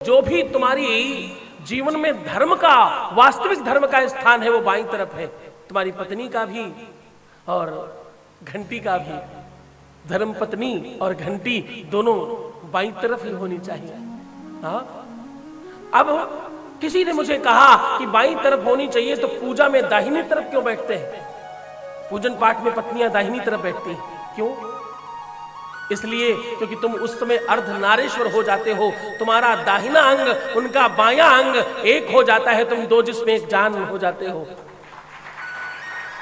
जो भी तुम्हारी जीवन में धर्म का, वास्तविक धर्म का स्थान है वो बाईं तरफ है, तुम्हारी पत्नी का भी और घंटी का भी। धर्म पत्नी और घंटी दोनों बाईं तरफ ही होनी चाहिए। हाँ, अब किसी ने मुझे कहा कि बाईं तरफ होनी चाहिए तो पूजा में दाहिनी तरफ क्यों बैठते हैं? पूजन पाठ में पत्नियां दाहिनी तरफ बैठती हैं, क्यों? इसलिए क्योंकि तुम उस समय अर्धनारीश्वर हो जाते हो, तुम्हारा दाहिना अंग उनका बायां अंग एक हो जाता है, तुम दो जिसमें एक जान हो जाते हो।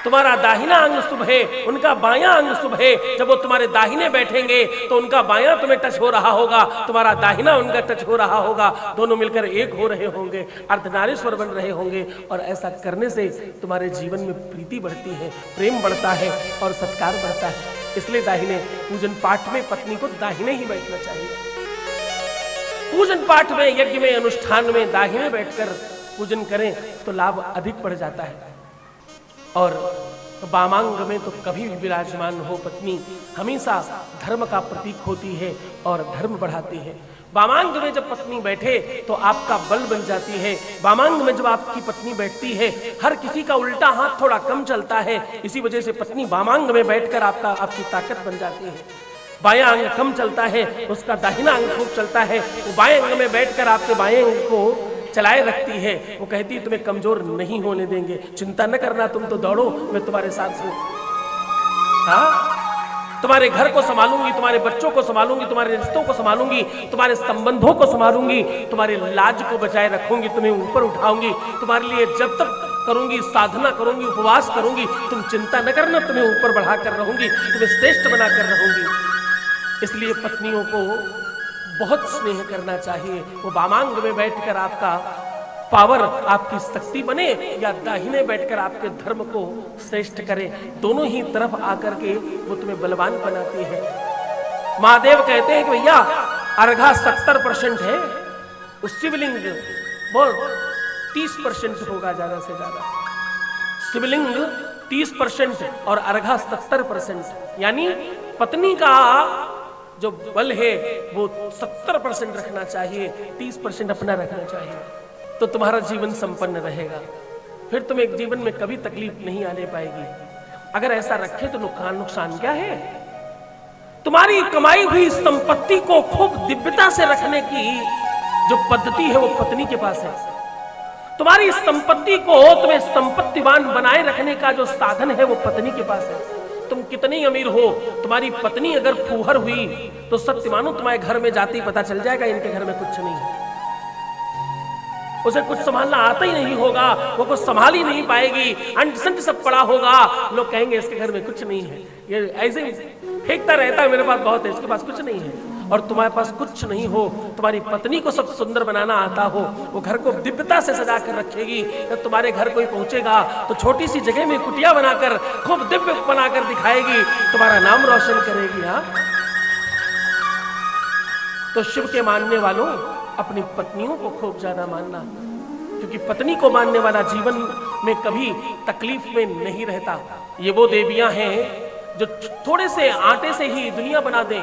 तुम्हारा दाहिना अंग शुभ है, उनका बायां अंग शुभ है। जब वो तुम्हारे दाहिने बैठेंगे तो उनका बायां तुम्हें टच हो रहा होगा, तुम्हारा दाहिना उनका टच हो रहा होगा, दोनों मिलकर एक हो रहे होंगे, अर्धनारीश्वर बन रहे होंगे। और ऐसा करने से तुम्हारे जीवन में प्रीति बढ़ती है, प्रेम बढ़ता है और सत्कार बढ़ता है। इसलिए दाहिने पूजन पाठ में पत्नी को दाहिने ही बैठना चाहिए। पूजन पाठ में, यज्ञ में, अनुष्ठान में दाहिने बैठकर पूजन करें तो लाभ अधिक बढ़ जाता है। और वामांग में तो कभी भी विराजमान हो पत्नी हमेशा धर्म का प्रतीक होती है और धर्म बढ़ाती है। वामांग में जब पत्नी बैठे तो आपका बल बन जाती है। वामांग में जब आपकी पत्नी बैठती है, हर किसी का उल्टा हाथ थोड़ा कम चलता है, इसी वजह से पत्नी वामांग में बैठकर आपकी ताकत बन जाती है। बायां अंग कम चलता है, उसका दाहिना अंग खूब चलता है। वो बाएं अंग में बैठकर आपके बाएं अंग को चलाए रखती है। वो कहती है तुम्हें कमजोर नहीं होने देंगे, चिंता न करना, तुम तो दौड़ो, मैं तुम्हारे साथ हूं। हाँ, तुम्हारे घर को संभालूंगी, तुम्हारे बच्चों को संभालूंगी, तुम्हारे रिश्तों को संभालूंगी, तुम्हारे संबंधों को संभालूंगी, तुम्हारे लाज को बचाए रखूंगी, तुम्हें ऊपर उठाऊंगी, तुम्हारे लिए जब तक करूंगी, साधना करूंगी, उपवास करूंगी, तुम चिंता न करना, तुम्हें ऊपर बढ़ाकर रहूंगी, तुम्हें श्रेष्ठ बनाकर रहूंगी। इसलिए पत्नियों को बहुत स्नेह करना चाहिए। वो वामांग में बैठकर आपका पावर, आपकी शक्ति बने या दाहिने बैठकर आपके धर्म को श्रेष्ठ करे, दोनों ही तरफ आकर के वो तुम्हें बलवान बनाती है। महादेव कहते हैं कि भैया अर्घा 70% है, उस शिवलिंग वो 30% होगा ज्यादा से ज्यादा। शिवलिंग 30% और अर्घा 70%, यानी पत्नी का जो बल है वो 70% रखना चाहिए, 30% अपना रखना चाहिए, तो तुम्हारा जीवन संपन्न रहेगा। फिर तुम एक जीवन में कभी तकलीफ नहीं आने पाएगी। अगर ऐसा रखे तो नुकसान क्या है? तुम्हारी कमाई हुई संपत्ति को खूब दिव्यता से रखने की जो पद्धति है वो पत्नी के पास है। तुम्हारी संपत्ति को, तुम्हें संपत्तिवान बनाए रखने का जो साधन है वो पत्नी के पास है। तुम कितनी अमीर हो, तुम्हारी पत्नी अगर फूहर हुई तो सत्य मानो तुम्हारे घर में जाते ही पता चल जाएगा इनके घर में कुछ नहीं है। उसे कुछ संभालना आता ही नहीं होगा, वो कुछ संभाल ही नहीं पाएगी, अंट सब पड़ा होगा। लोग कहेंगे इसके घर में कुछ नहीं है, ये ऐसे फेंकता रहता है, मेरे पास बहुत है, इसके पास कुछ नहीं है। और तुम्हारे पास कुछ नहीं हो, तुम्हारी पत्नी को सब सुंदर बनाना आता हो, वो घर को दिव्यता से सजा कर रखेगी। जब तुम्हारे घर कोई पहुंचेगा तो छोटी सी जगह में कुटिया बनाकर खूब दिव्य बनाकर दिखाएगी, तुम्हारा नाम रोशन करेगी। हाँ, तो शिव के मानने वालों अपनी पत्नियों को खूब ज्यादा मानना, क्योंकि पत्नी को मानने वाला जीवन में कभी तकलीफ में नहीं रहता। ये वो देवियां हैं जो थोड़े से आटे से ही दुनिया बना दें।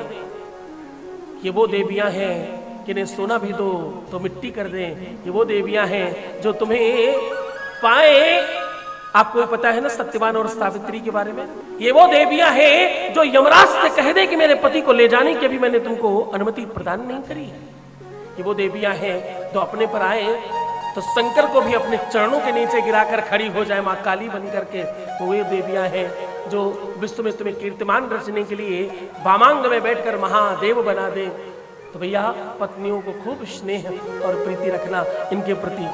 ये वो देवियां हैं कि इन्हें सोना भी दो तो मिट्टी कर दें। ये वो देवियां हैं जो तुम्हें पाए, आपको पता है ना सत्यवान और सावित्री के बारे में। ये वो देवियां हैं जो यमराज से कह दे कि मेरे पति को ले जाने की अभी मैंने तुमको अनुमति प्रदान नहीं करी है। ये वो देवियां हैं जो अपने पर आए तो शंकर को भी अपने चरणों के नीचे गिराकर खड़ी हो जाए मां काली बन करके। तो वे देवियां हैं जो विश्व में तुम्हें कीर्तिमान रचने के लिए वामांग में बैठकर महादेव बना दे। तो भैया पत्नियों को खूब स्नेह और प्रीति रखना, इनके प्रति